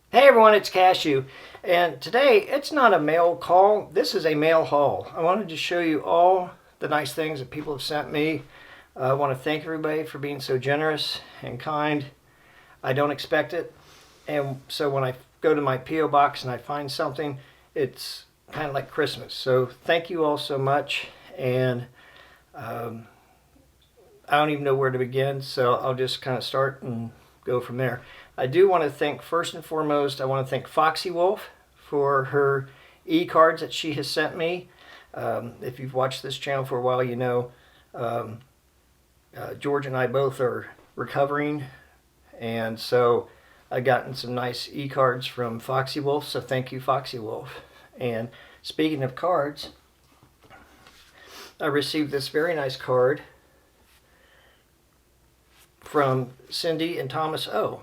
Hey everyone, it's Cashew, and today it's not a mail call, this is a mail haul. I wanted to show you all the nice things that people have sent me. I want to thank everybody for being so generous and kind. I don't expect it, and so when I go to my P.O. box and I find something, it's kind of like Christmas. So thank you all so much, and um, I don't even know where to begin, so I'll just kind of start and go from there. I do want to thank, first and foremost, I want to thank Foxy Wolf for her e-cards that she has sent me. If you've watched this channel for a while, you know um, George and I both are recovering, and so I've gotten some nice e-cards from Foxy Wolf, so thank you, Foxy Wolf. And speaking of cards, I received this very nice card from Cindy and Thomas O.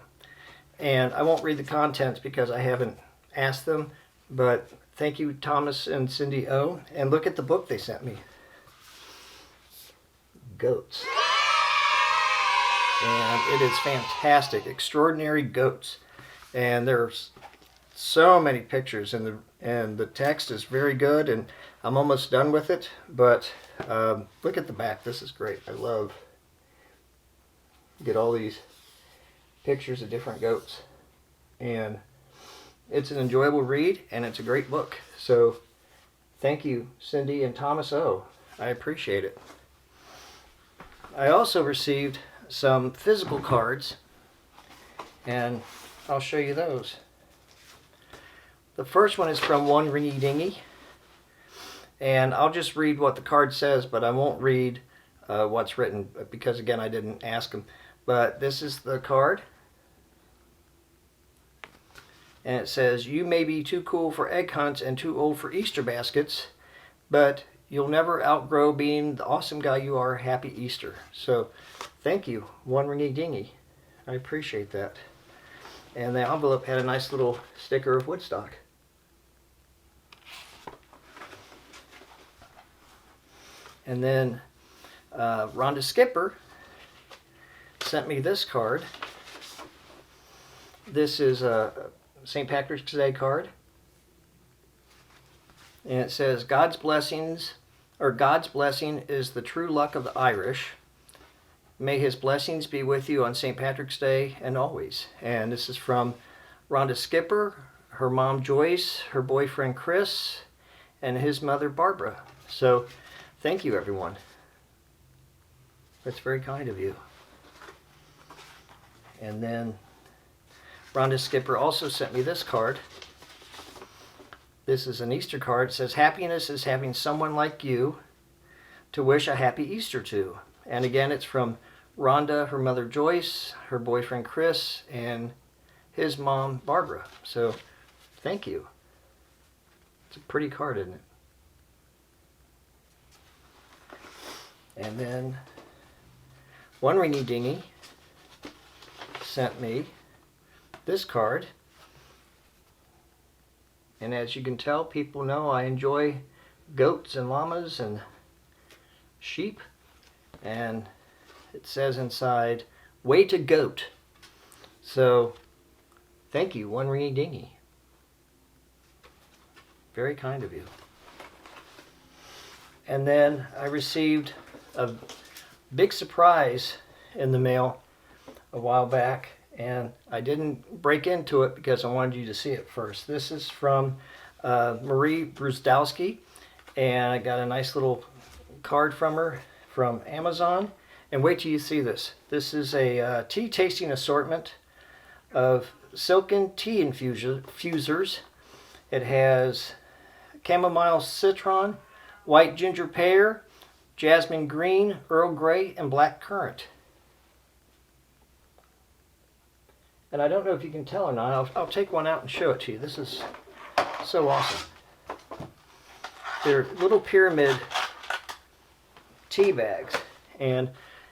And I won't read the contents because I haven't asked them, but thank you, Thomas and Cindy O. And look at the book they sent me. Goats. And it is fantastic. Extraordinary Goats. And there's so many pictures, and the text is very good, and I'm almost done with it. But look at the back. This is great. I love get all these pictures of different goats, and it's an enjoyable read, and it's a great book. So thank you, Cindy and Thomas O. I appreciate it. I also received some physical cards, and I'll show you those. The first one is from One Ringy Dingy, and I'll just read what the card says, but I won't read what's written because, again, I didn't ask them. But this is the card, and it says, "You may be too cool for egg hunts and too old for Easter baskets, but you'll never outgrow being the awesome guy you are. Happy Easter." So thank you, One Ringy Dingy. I appreciate that. And the envelope had a nice little sticker of Woodstock. And then Rhonda Skipper sent me this card. This is a St. Patrick's Day card, and it says, God's blessing is the true luck of the Irish. May his blessings be with you on St. Patrick's Day and always. And this is from Rhonda Skipper, her mom Joyce, her boyfriend Chris, and his mother Barbara. So thank you, everyone. That's very kind of you. And then Rhonda Skipper also sent me this card. This is an Easter card. It says, happiness is having someone like you to wish a happy Easter to. And again, it's from Rhonda, her mother Joyce, her boyfriend Chris, and his mom Barbara. So thank you. It's a pretty card, isn't it? And then One Ringy Dingy sent me this card, and as you can tell, people know I enjoy goats and llamas and sheep, and it says inside, way to goat. So thank you, One Ringy Dingy. Very kind of you. And then I received a big surprise in the mail a while back, and I didn't break into it because I wanted you to see it first. This is from Marie Brusdowski, and I got a nice little card from her from Amazon. And wait till you see this. This is a tea tasting assortment of silken tea infusers. It has chamomile citron, white ginger pear, jasmine green, Earl Grey, and black currant. And I don't know if you can tell or not. I'll take one out and show it to you. This is so awesome. They're little pyramid tea bags. And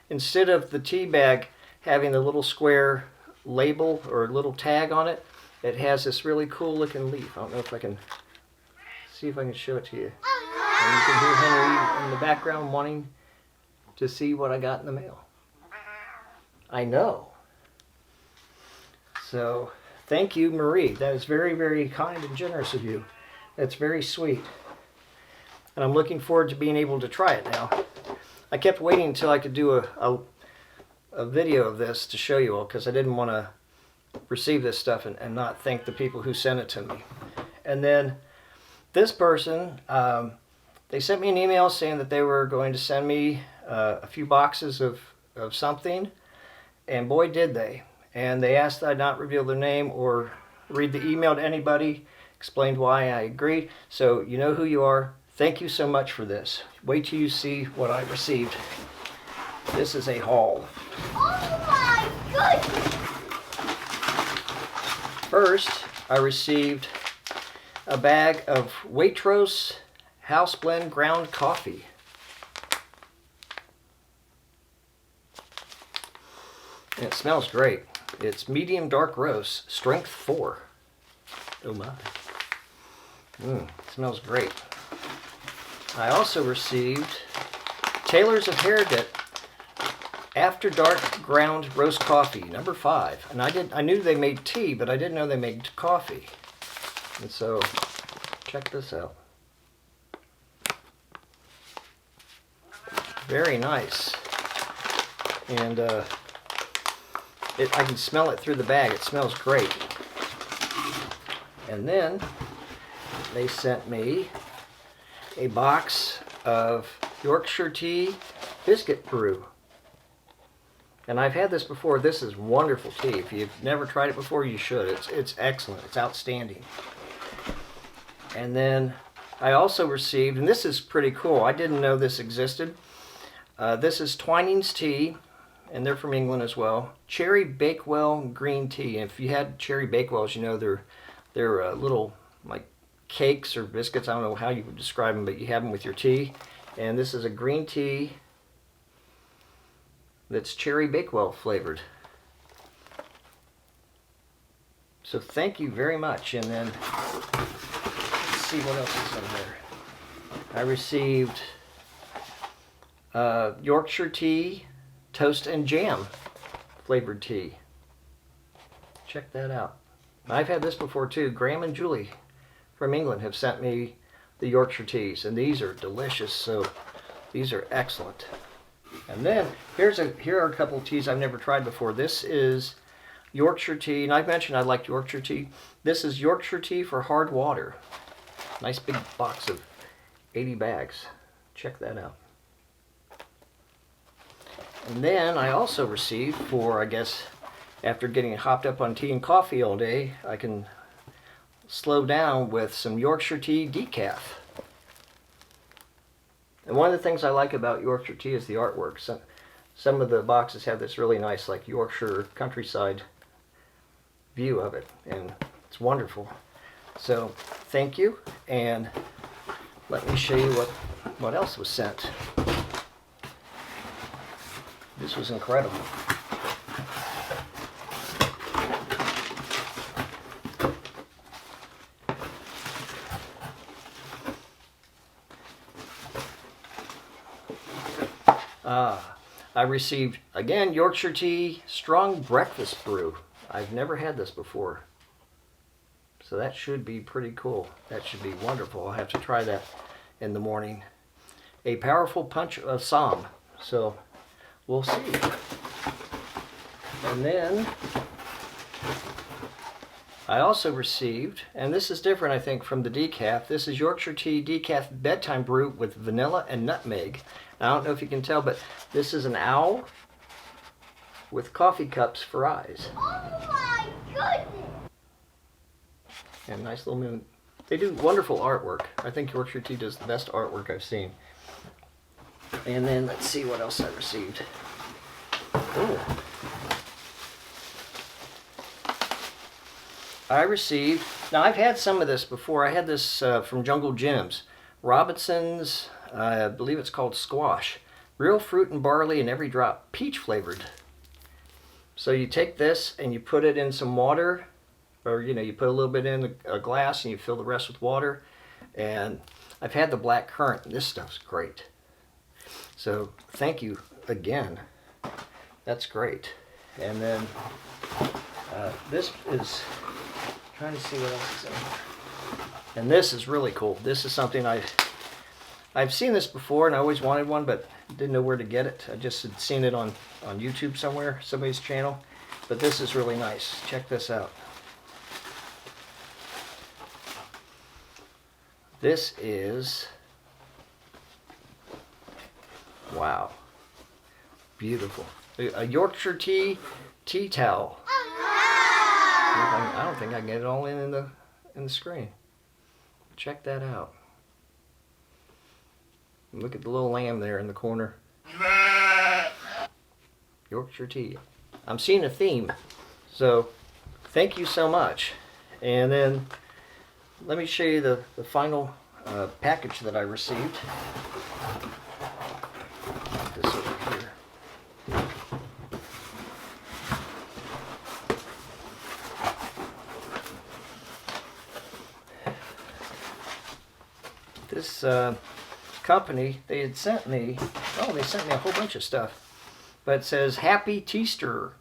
instead of the tea bag having the little square label or little tag on it, it has this really cool looking leaf. I don't know if I can see if I can show it to you. And you can hear Henry in the background wanting to see what I got in the mail. I know. So thank you, Marie. That is very, very kind and generous of you. That's very sweet. And I'm looking forward to being able to try it now. I kept waiting until I could do a video of this to show you all, because I didn't want to receive this stuff and not thank the people who sent it to me. And then this person, they sent me an email saying that they were going to send me a few boxes of something, and boy did they. And they asked that I not reveal their name or read the email to anybody, explained why I agreed. So you know who you are. Thank you so much for this. Wait till you see what I received. This is a haul. Oh my goodness! First, I received a bag of Waitrose House Blend ground coffee. And it smells great. It's medium dark roast, strength 4. Oh my. Smells great. I also received Taylor's of Harrogate After Dark Ground Roast Coffee, number 5. And I knew they made tea, but I didn't know they made coffee. And so, check this out. Very nice. And I can smell it through the bag. It smells great. And then they sent me a box of Yorkshire Tea Biscuit Brew. And I've had this before. This is wonderful tea. If you've never tried it before, you should. It's excellent. It's outstanding. And then I also received, and this is pretty cool. I didn't know this existed. This is Twinings Tea, and they're from England as well. Cherry Bakewell green tea. And if you had cherry Bakewells, you know they're little like cakes or biscuits. I don't know how you would describe them, but you have them with your tea. And this is a green tea that's cherry Bakewell flavored. So thank you very much. And then let's see what else is in there. I received Yorkshire Tea Toast and Jam flavored tea. Check that out. I've had this before too. Graham and Julie from England have sent me the Yorkshire teas, and these are delicious. So these are excellent. And then here are a couple of teas I've never tried before. This is Yorkshire tea, and I've mentioned I like Yorkshire tea. This is Yorkshire tea for hard water. Nice big box of 80 bags. Check that out. And then I also received, for I guess after getting hopped up on tea and coffee all day, I can slow down with some Yorkshire Tea Decaf. And one of the things I like about Yorkshire tea is the artwork. Some of the boxes have this really nice like Yorkshire countryside view of it, and it's wonderful. So thank you, and let me show you what else was sent. This was incredible. I received, again, Yorkshire Tea Strong Breakfast Brew. I've never had this before. So that should be pretty cool. That should be wonderful. I'll have to try that in the morning. A powerful punch of Somme. So we'll see. And then I also received, and this is different I think from the decaf, this is Yorkshire Tea Decaf Bedtime Brew with vanilla and nutmeg. I don't know if you can tell, but this is an owl with coffee cups for eyes. Oh my goodness! And nice little moon. They do wonderful artwork. I think Yorkshire Tea does the best artwork I've seen. And then let's see what else I received. Ooh. I received, now I've had some of this before. I had this from Jungle Gyms. Robinson's, I believe it's called Squash. Real fruit and barley in every drop, peach flavored. So you take this and you put it in some water, or you put a little bit in a glass and you fill the rest with water. And I've had the black currant, and this stuff's great. So thank you again. That's great. And then this is Trying to see what else is in here. And this is really cool. This is something I've seen this before, and I always wanted one, but didn't know where to get it. I just had seen it on YouTube somewhere, somebody's channel. But this is really nice. Check this out. This is, wow, beautiful. A Yorkshire Tea Tea Towel. I don't think I can get it all in the screen. Check that out. Look at the little lamb there in the corner. Yorkshire tea. I'm seeing a theme. So thank you so much. And then let me show you the final package that I received. Put this over here. This company, they sent me a whole bunch of stuff. But it says, Happy Teaster,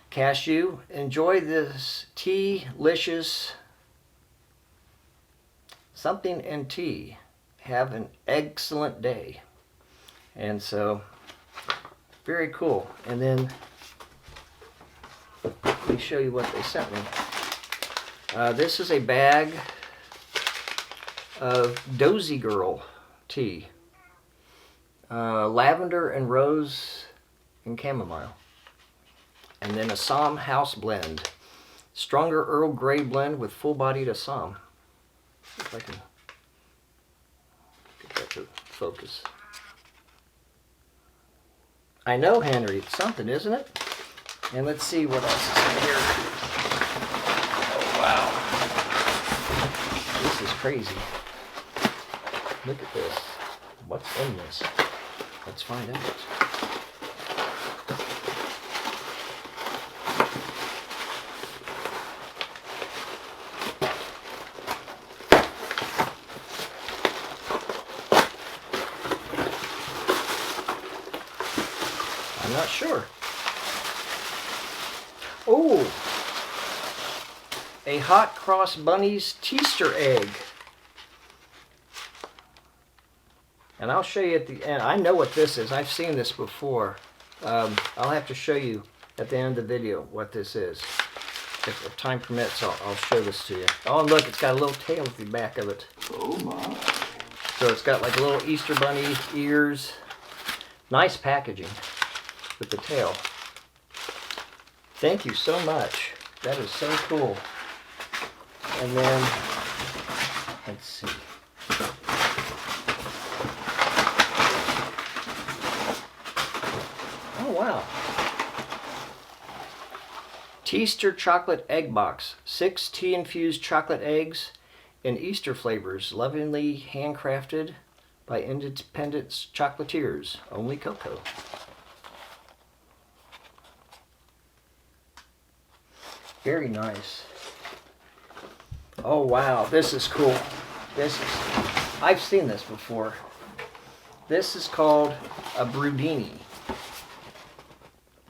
Cashew. Enjoy this tea-licious something and tea. Have an excellent day. And so, very cool. And then, let me show you what they sent me. This is a bag of Dozy Girl tea. Lavender and rose and chamomile. And then Assam House Blend. Stronger Earl Grey blend with full-bodied Assam. See if I can get that to focus. I know, Henry, it's something, isn't it? And let's see what else is in here. Oh, wow. This is crazy. Look at this. What's in this? Let's find out. I'm not sure. Oh! A Hot Cross Bunny's Teaster egg. And I'll show you at the end. I know what this is. I've seen this before. I'll have to show you at the end of the video what this is. If time permits, I'll show this to you. Oh, and look, it's got a little tail at the back of it. Oh my. So it's got like a little Easter bunny ears. Nice packaging with the tail. Thank you so much. That is so cool. And then, let's see. Oh, wow. Teaster Chocolate Egg Box. 6 tea-infused chocolate eggs in Easter flavors, lovingly handcrafted by independent chocolatiers. Only cocoa. Very nice. Oh, wow. This is cool. I've seen this before. This is called a Brewdini.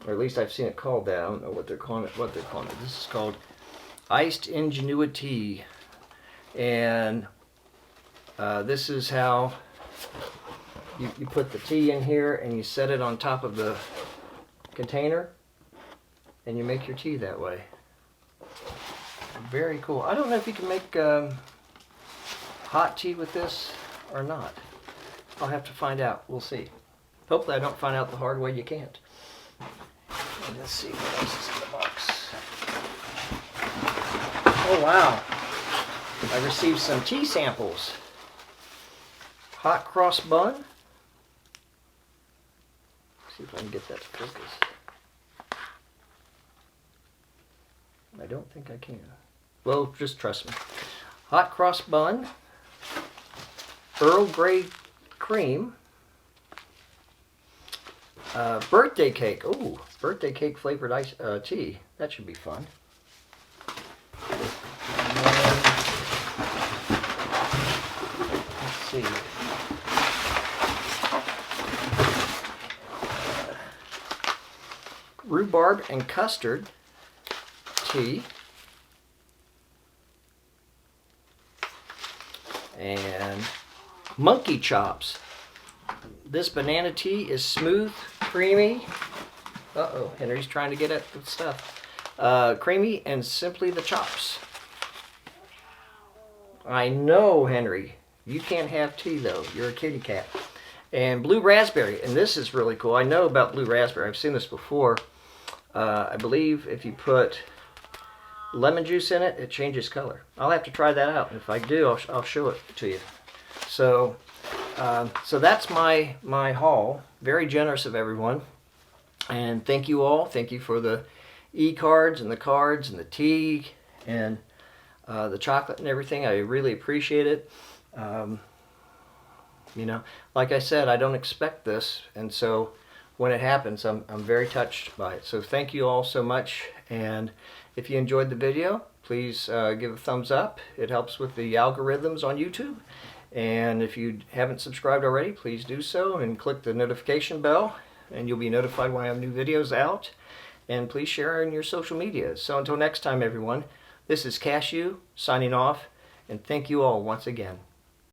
Or at least I've seen it called that. I don't know what they're calling it. This is called Iced Ingenuity. And this is how you put the tea in here and you set it on top of the container and you make your tea that way. Very cool. I don't know if you can make hot tea with this or not. I'll have to find out. We'll see. Hopefully I don't find out the hard way you can't. Let's see what else is in the box. Oh, wow. I received some tea samples. Hot cross bun. See if I can get that to focus. I don't think I can. Well, just trust me. Hot cross bun. Earl Grey cream. Birthday cake. Ooh, birthday cake flavored ice tea. That should be fun. Let's see. Rhubarb and custard tea. and monkey chops. This banana tea is smooth, creamy. Uh-oh, Henry's trying to get at the stuff. Creamy and simply the chops. I know, Henry. You can't have tea, though. You're a kitty cat. And blue raspberry. And this is really cool. I know about blue raspberry. I've seen this before. I believe if you put lemon juice in it, it changes color. I'll have to try that out. If I do, I'll show it to you. So that's my haul. Very generous of everyone. And thank you all. Thank you for the e-cards and the tea and the chocolate and everything. I really appreciate it. You know, like I said, I don't expect this, and so when it happens, I'm very touched by it. So thank you all so much, and if you enjoyed the video, please give a thumbs up. It helps with the algorithms on YouTube, and if you haven't subscribed already, please do so and click the notification bell, and you'll be notified when I have new videos out. And please share in your social media. So until next time, everyone, this is Cashew signing off, and thank you all once again.